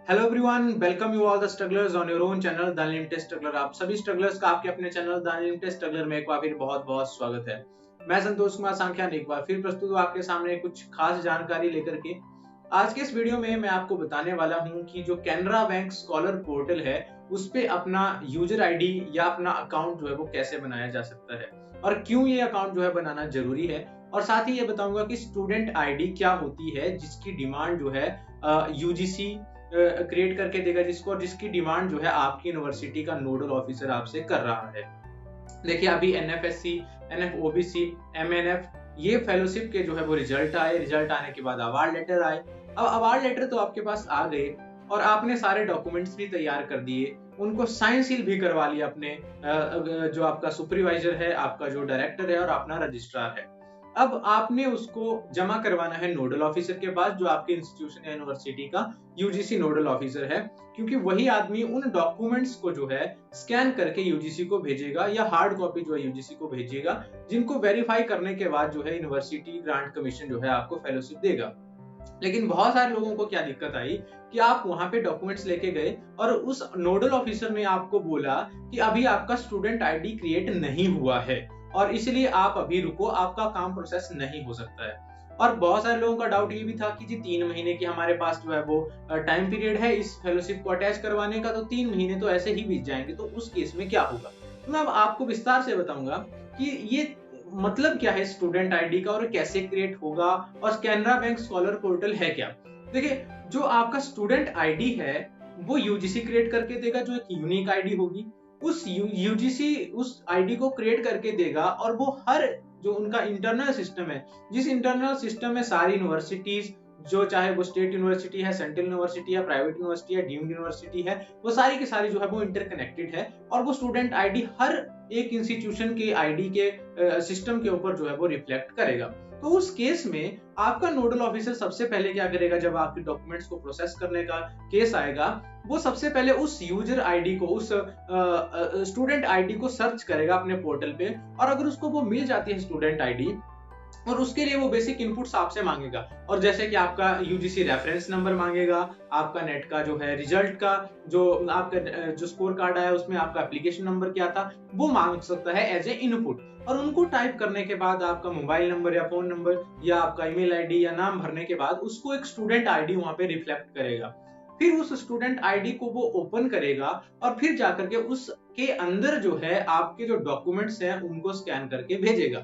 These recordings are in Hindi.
Hello everyone, welcome you all the strugglers on your own channel the unlimited struggler. आप सभी स्ट्रगलर्स का आपके अपने चैनल द अनलिमिटेड स्ट्रगलर में एक बार फिर बहुत बहुत स्वागत है। मैं संतोष कुमार सांख्यान एक बार फिर प्रस्तुत हूँ आपके सामने कुछ खास जानकारी लेकर के। आज के इस वीडियो में मैं आपको बताने वाला हूँ कि जो कैनरा बैंक स्कॉलर पोर्टल है उस पे अपना यूजर आईडी या अपना अकाउंट जो है वो कैसे बनाया जा सकता है और क्यों ये अकाउंट जो है बनाना जरूरी है। और साथ ही ये बताऊंगा कि स्टूडेंट आईडी क्या होती है जिसकी डिमांड जो है यूजीसी क्रिएट करके देगा जिसको, और जिसकी डिमांड जो है आपकी यूनिवर्सिटी का नोडल ऑफिसर आपसे कर रहा है। देखिए अभी एनएफएससी, एनएफओबीसी, एमएनएफ ये फेलोशिप के जो है वो रिजल्ट आए। रिजल्ट आने के बाद अवार्ड लेटर आए। अब अवार्ड लेटर तो आपके पास आ गए और आपने सारे डॉक्यूमेंट्स भी तैयार कर दिए, उनको साइन सील भी करवा लिया अपने जो आपका सुपरवाइजर है, आपका जो डायरेक्टर है और अपना रजिस्ट्रार है। अब आपने उसको जमा करवाना है नोडल ऑफिसर के पास, जो आपके इंस्टीट्यूशन या यूनिवर्सिटी का यूजीसी नोडल ऑफिसर है, क्योंकि वही आदमी उन डॉक्यूमेंट्स को जो है स्कैन करके यूजीसी को भेजेगा या हार्ड कॉपी जो है यूजीसी को भेजेगा, जिनको वेरीफाई करने के बाद जो है यूनिवर्सिटी ग्रांट कमीशन जो है आपको फेलोशिप देगा। लेकिन बहुत सारे लोगों को क्या दिक्कत आई कि आप वहां पे डॉक्यूमेंट्स लेके गए और उस नोडल ऑफिसर ने आपको बोला कि अभी आपका स्टूडेंट आईडी क्रिएट नहीं हुआ है और इसलिए आप अभी रुको, आपका काम प्रोसेस नहीं हो सकता है। और बहुत सारे लोगों का डाउट ये भी था कि जी 3 महीने की हमारे पास जो है वो टाइम पीरियड है इस फेलोशिप को अटैच करवाने का, तो 3 महीने तो ऐसे ही बीत जाएंगे, तो उस केस में क्या होगा। तो मैं अब आपको विस्तार से बताऊंगा कि ये मतलब क्या है स्टूडेंट आईडी का और कैसे क्रिएट होगा, और कैनरा बैंक स्कॉलर पोर्टल है क्या। देखिए जो आपका स्टूडेंट आईडी है वो यूजीसी क्रिएट करके देगा, जो एक यूनिक आईडी होगी। उस यूजीसी उस आईडी को क्रिएट करके देगा और वो हर जो उनका इंटरनल सिस्टम है, जिस इंटरनल सिस्टम में सारी यूनिवर्सिटीज, जो चाहे वो स्टेट यूनिवर्सिटी है, सेंट्रल यूनिवर्सिटी है, प्राइवेट यूनिवर्सिटी है, डीम्ड यूनिवर्सिटी है, वो सारी की सारी जो है वो इंटरकनेक्टेड है और वो स्टूडेंट आईडी हर एक इंस्टीट्यूशन के आईडी के सिस्टम के ऊपर जो है वो रिफ्लेक्ट करेगा। तो उस केस में आपका नोडल ऑफिसर सबसे पहले क्या करेगा, जब आपके डॉक्यूमेंट्स को प्रोसेस करने का केस आएगा, वो सबसे पहले उस यूजर आईडी को, उस स्टूडेंट आईडी को सर्च करेगा अपने पोर्टल पे, और अगर उसको वो मिल जाती है स्टूडेंट आईडी, और उसके लिए वो बेसिक इनपुट्स आपसे मांगेगा। और जैसे कि आपका यूजीसी रेफरेंस नंबर मांगेगा, आपका नेट का जो है रिजल्ट का जो आपका जो स्कोर कार्ड आया उसमें आपका एप्लीकेशन नंबर क्या था वो मांग सकता है एज ए इनपुट। और उनको टाइप करने के बाद आपका मोबाइल नंबर या फोन नंबर या आपका ईमेल आईडी या नाम भरने के बाद उसको एक स्टूडेंट आईडी वहां पे रिफ्लेक्ट करेगा। फिर उस स्टूडेंट आईडी को वो ओपन करेगा और फिर जाकर के उसके अंदर जो है आपके जो डॉक्यूमेंट्स हैं उनको स्कैन करके भेजेगा।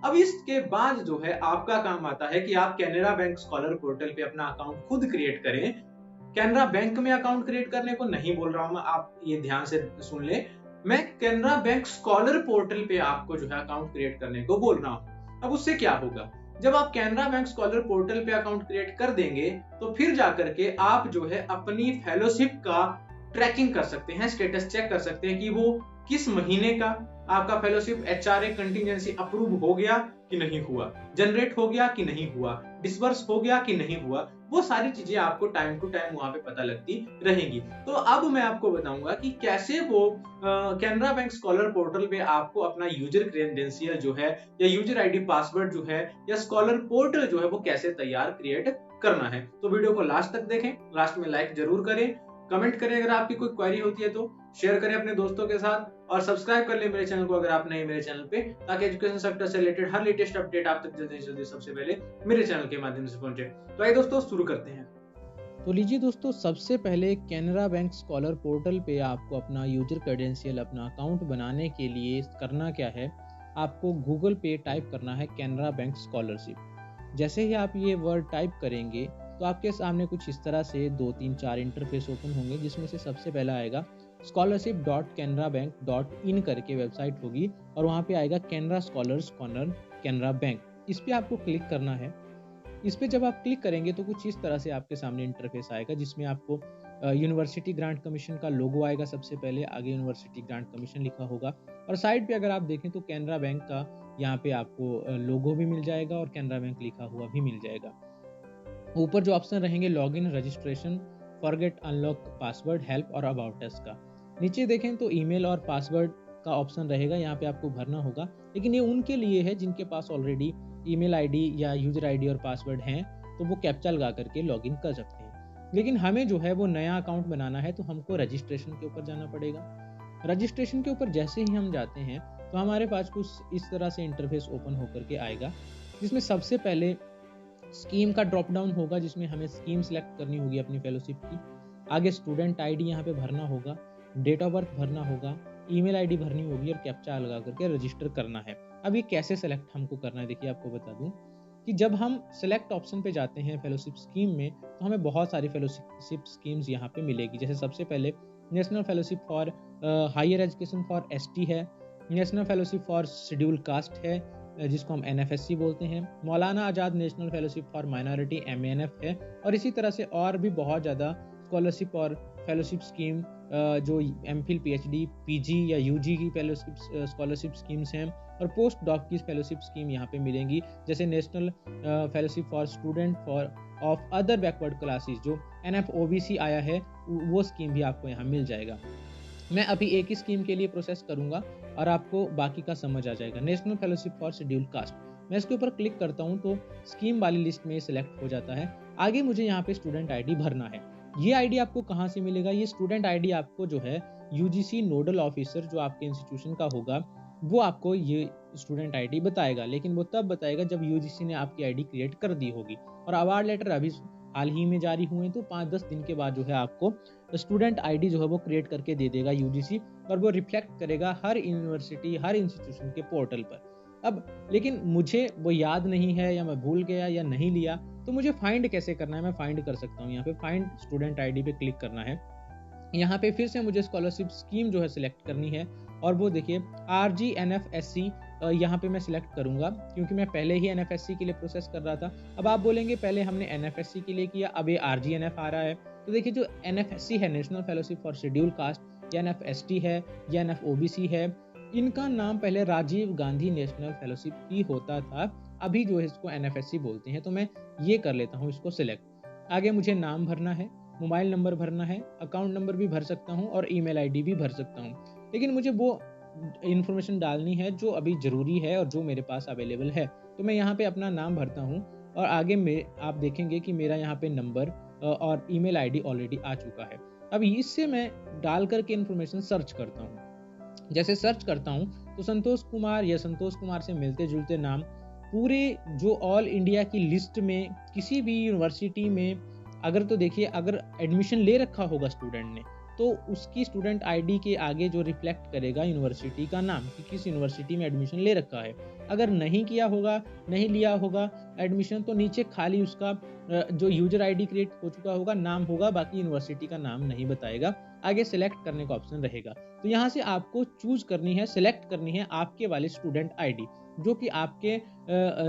अब इसके बाद जो है आपका काम आता है कि आप कैनरा बैंक स्कॉलर पोर्टल पे अपना अकाउंट खुद क्रिएट करें। कैनरा बैंक में अकाउंट क्रिएट करने को नहीं बोल रहा हूं मैं, आप ये ध्यान से सुन ले। मैं कैनरा बैंक स्कॉलर पोर्टल पे आपको जो है अकाउंट क्रिएट करने को बोल रहा हूं। अब उससे क्या होगा, जब आप कैनरा बैंक स्कॉलर पोर्टल पे अकाउंट क्रिएट कर देंगे तो फिर जाकर के आप जो है अपनी फेलोशिप का ट्रैकिंग कर सकते हैं, स्टेटस चेक कर सकते हैं कि वो किस महीने का आपका फेलोशिप एचआरए कंटिजेंसी अप्रूव हो गया कि नहीं हुआ, जनरेट हो गया कि नहीं हुआ, डिसबर्स हो गया कि नहीं हुआ। वो सारी चीजें आपको टाइम टू टाइम वहां पे पता लगती रहेंगी। तो अब मैं आपको बताऊंगा कि कैसे वो कैनरा बैंक स्कॉलर पोर्टल पे आपको अपना यूजर क्रेडेंशियल जो है या यूजर आईडी पासवर्ड जो है या स्कॉलर पोर्टल जो है वो कैसे तैयार क्रिएट करना है। तो वीडियो को लास्ट तक देखें, लास्ट में लाइक जरूर करें, कमेंट करें अगर आपकी कोई क्वेरी होती है तो, शेयर करें अपने दोस्तों के साथ और सब्सक्राइब कर लें मेरे चैनल को अगर आप नए मेरे चैनल पे, ताकि एजुकेशन सेक्टर से रिलेटेड हर लेटेस्ट अपडेट आप तक जल्दी से जल्दी सबसे पहले मेरे चैनल के माध्यम से पहुंचे। तो आइए दोस्तों शुरू करते हैं। तो लीजिए दोस्तों, सबसे पहले कैनरा बैंक स्कॉलर पोर्टल पे आपको अपना यूजर क्रेडेंशियल, अपना अकाउंट बनाने के लिए करना क्या है, आपको गूगल पे टाइप करना है कैनरा बैंक स्कॉलरशिप। जैसे ही आप ये वर्ड टाइप करेंगे तो आपके सामने कुछ इस तरह से 2 3 4 इंटरफेस ओपन होंगे, जिसमें से सबसे पहला आएगा scholarship.canarabank.in करके वेबसाइट होगी और वहाँ पे आएगा Canara scholars corner Canara bank. इस पे आपको क्लिक करना है। इस पे जब आप क्लिक करेंगे तो कुछ इस तरह से आपके सामने इंटरफेस आएगा, जिसमें आपको यूनिवर्सिटी ग्रांट कमीशन का लोगो आएगा। सबसे पहले आगे यूनिवर्सिटी ग्रांट कमीशन लिखा होगा और साइड पे अगर आप देखें तो कैनरा बैंक का यहाँ पे आपको लोगो भी मिल जाएगा और कैनरा बैंक लिखा हुआ भी मिल जाएगा। ऊपर जो ऑप्शन रहेंगे login, registration, forget, unlock password, help और अबाउट अस का। नीचे देखें तो ईमेल और पासवर्ड का ऑप्शन रहेगा, यहाँ पे आपको भरना होगा, लेकिन ये उनके लिए है जिनके पास ऑलरेडी ईमेल आईडी या यूजर आईडी और पासवर्ड हैं, तो वो कैप्चा लगा करके लॉगिन कर सकते हैं। लेकिन हमें जो है वो नया अकाउंट बनाना है, तो हमको रजिस्ट्रेशन के ऊपर जाना पड़ेगा। रजिस्ट्रेशन के ऊपर जैसे ही हम जाते हैं तो हमारे पास कुछ इस तरह से इंटरफेस ओपन होकर के आएगा, जिसमें सबसे पहले स्कीम का ड्रॉप डाउन होगा, जिसमें हमें स्कीम सेलेक्ट करनी होगी अपनी फेलोशिप की। आगे स्टूडेंट आईडी यहाँ पे भरना होगा, डेट ऑफ बर्थ भरना होगा, ईमेल आईडी भरनी होगी और कैप्चा लगा करके रजिस्टर करना है। अब ये कैसे सेलेक्ट हमको करना है, देखिए आपको बता दूं कि जब हम सेलेक्ट ऑप्शन पे जाते हैं फेलोशिप स्कीम में, तो हमें बहुत सारी फेलोशिप स्कीम्स यहाँ पे मिलेगी। जैसे सबसे पहले national fellowship for higher education for ST है, national fellowship for schedule caste है जिसको हम एनएफएससी बोलते हैं, Maulana Azad national fellowship for minority MNF है, और इसी तरह से और भी बहुत ज़्यादा स्कॉलरशिप और फेलोशिप स्कीम जो एमफिल पीएचडी पीजी या यूजी की फेलोशिप स्कॉलरशिप स्कीम्स हैं, और पोस्ट डॉक की फेलोशिप स्कीम यहाँ पे मिलेंगी। जैसे national fellowship for student for of other backward classes जो एनएफओबीसी आया है, वो स्कीम भी आपको यहाँ मिल जाएगा। मैं अभी एक ही स्कीम के लिए प्रोसेस करूंगा और आपको बाकी का समझ आ जाएगा। National fellowship for schedule cast, मैं इसके ऊपर क्लिक करता हूं तो स्कीम वाली लिस्ट में सिलेक्ट हो जाता है। आगे मुझे यहाँ पे स्टूडेंट आईडी भरना है। ये आईडी आपको कहाँ से मिलेगा? ये स्टूडेंट आईडी आपको जो है यूजीसी नोडल ऑफिसर जो आपके इंस्टीट्यूशन का होगा, वो आपको ये स्टूडेंट आईडी बताएगा, लेकिन वो तब बताएगा जब यूजीसी ने आपकी आईडी क्रिएट कर दी होगी। और अवार्ड लेटर अभी हाल ही में जारी हुए, तो 5-10 दिन के बाद जो है आपको स्टूडेंट आईडी जो है वो क्रिएट करके दे देगा यूजीसी, और वो रिफ्लेक्ट करेगा हर यूनिवर्सिटी हर इंस्टीट्यूशन के पोर्टल पर। अब लेकिन मुझे वो याद नहीं है, या मैं भूल गया या नहीं लिया, तो मुझे फाइंड कैसे करना है? मैं फाइंड कर सकता हूँ। यहाँ पे फाइंड स्टूडेंट आईडी पे क्लिक करना है। यहाँ पे फिर से मुझे स्कॉलरशिप स्कीम जो है सिलेक्ट करनी है, और वो देखिए RGNFSC यहाँ पे मैं सिलेक्ट करूंगा, क्योंकि मैं पहले ही NFSC के लिए प्रोसेस कर रहा था। अब आप बोलेंगे पहले हमने NFSC के लिए किया, अब ये RGNF आ रहा है। तो देखिए जो NFSC है, national fellowship for schedule cast, या NFST है, या NFOBC है, इनका नाम पहले राजीव गांधी नेशनल फेलोशिप ही होता था, अभी जो है इसको NFSC बोलते हैं। तो मैं ये कर लेता हूँ इसको सिलेक्ट। आगे मुझे नाम भरना है, मोबाइल नंबर भरना है, अकाउंट नंबर भी भर सकता हूँ और ईमेल आईडी भी भर सकता हूँ, लेकिन मुझे वो इन्फॉर्मेशन डालनी है जो अभी ज़रूरी है और जो मेरे पास अवेलेबल है। तो मैं यहाँ पे अपना नाम भरता हूँ, और आगे में आप देखेंगे कि मेरा यहाँ पे नंबर और ईमेल आईडी ऑलरेडी आ चुका है। अब इससे मैं डाल करके इन्फॉर्मेशन सर्च करता हूँ। जैसे सर्च करता हूँ तो संतोष कुमार या संतोष कुमार से मिलते जुलते नाम पूरे जो ऑल इंडिया की लिस्ट में किसी भी यूनिवर्सिटी में अगर, तो देखिए अगर एडमिशन ले रखा होगा स्टूडेंट ने, तो उसकी स्टूडेंट आईडी के आगे जो रिफ्लेक्ट करेगा यूनिवर्सिटी का नाम कि किस यूनिवर्सिटी में एडमिशन ले रखा है। अगर नहीं किया होगा, नहीं लिया होगा एडमिशन, तो नीचे खाली उसका जो यूजर आईडी क्रिएट हो चुका होगा नाम होगा, बाकी यूनिवर्सिटी का नाम नहीं बताएगा। आगे सिलेक्ट करने का ऑप्शन रहेगा, तो यहाँ से आपको चूज करनी है, सिलेक्ट करनी है आपके वाली स्टूडेंट आईडी जो कि आपके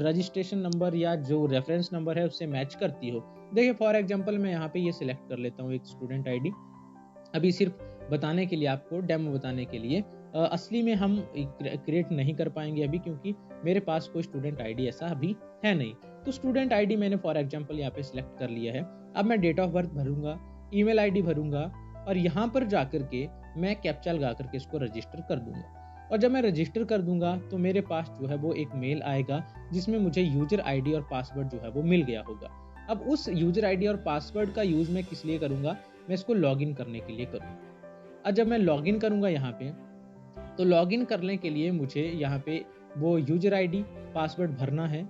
रजिस्ट्रेशन नंबर या जो रेफरेंस नंबर है उससे मैच करती हो। देखिए फॉर एग्जांपल मैं यहाँ पे ये सिलेक्ट कर लेता हूँ एक स्टूडेंट आईडी, अभी सिर्फ बताने के लिए, आपको डेमो बताने के लिए। असली में हम क्रिएट नहीं कर पाएंगे अभी, क्योंकि मेरे पास कोई स्टूडेंट आईडी ऐसा अभी है नहीं। तो स्टूडेंट आईडी मैंने फॉर एग्जांपल यहाँ पे सिलेक्ट कर लिया है। अब मैं डेट ऑफ बर्थ भरूंगा, ईमेल आईडी भरूंगा, और यहाँ पर जाकर के मैं कैप्चा लगा करके इसको रजिस्टर कर दूंगा। और जब मैं रजिस्टर कर दूंगा तो मेरे पास जो है वो एक मेल आएगा जिसमें मुझे यूजर आईडी और पासवर्ड जो है वो मिल गया होगा। अब उस यूजर आईडी और पासवर्ड का यूज मैं किस लिए करूंगा? मैं इसको लॉगिन करने के लिए करूंगा। अब जब मैं लॉगिन करूंगा यहाँ पे, तो लॉगिन करने के लिए मुझे यहाँ पे वो यूजर आईडी पासवर्ड भरना है।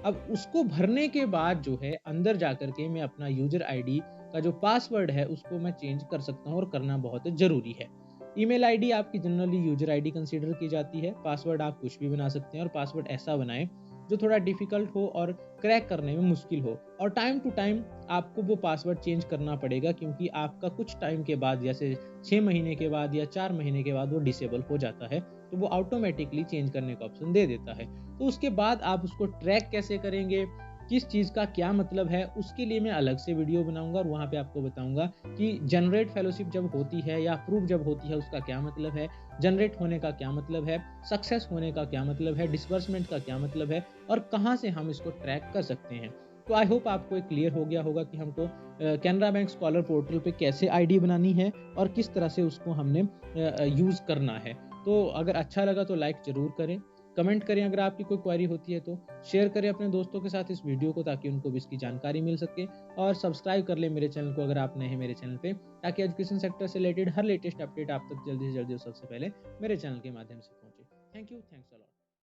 अब उसको भरने के बाद जो है अंदर जाकर के मैं अपना यूजर आईडी का जो पासवर्ड है उसको मैं चेंज कर सकता हूँ, और करना बहुत जरूरी है। ईमेल आईडी आपकी जनरली यूजर आईडी कंसीडर की जाती है। पासवर्ड आप कुछ भी बना सकते हैं, और पासवर्ड ऐसा बनाएं जो थोड़ा डिफिकल्ट हो और क्रैक करने में मुश्किल हो, और टाइम टू टाइम आपको वो पासवर्ड चेंज करना पड़ेगा, क्योंकि आपका कुछ टाइम के बाद, जैसे 6 महीने के बाद या 4 महीने के बाद वो डिसेबल हो जाता है, तो वो ऑटोमेटिकली चेंज करने का ऑप्शन दे देता है। तो उसके बाद आप उसको ट्रैक कैसे करेंगे, किस चीज़ का क्या मतलब है, उसके लिए मैं अलग से वीडियो बनाऊंगा, और वहाँ पे आपको बताऊंगा कि जनरेट फेलोशिप जब होती है या अप्रूव जब होती है उसका क्या मतलब है, जनरेट होने का क्या मतलब है, सक्सेस होने का क्या मतलब है, डिसबर्समेंट का क्या मतलब है, और कहाँ से हम इसको ट्रैक कर सकते हैं। तो आई होप आपको क्लियर हो गया होगा कि हमको कैनरा बैंक स्कॉलर पोर्टल पे कैसे आईडी बनानी है और किस तरह से उसको हमने यूज़ करना है। तो अगर अच्छा लगा तो लाइक ज़रूर करें, कमेंट करें अगर आपकी कोई क्वेरी होती है तो, शेयर करें अपने दोस्तों के साथ इस वीडियो को ताकि उनको भी इसकी जानकारी मिल सके, और सब्सक्राइब कर लें मेरे चैनल को अगर आप नए हैं मेरे चैनल पे, ताकि एजुकेशन सेक्टर से रिलेटेड हर लेटेस्ट अपडेट आप तक जल्दी से जल्दी और सबसे पहले मेरे चैनल के माध्यम से पहुंचे। Thank you, thanks a lot.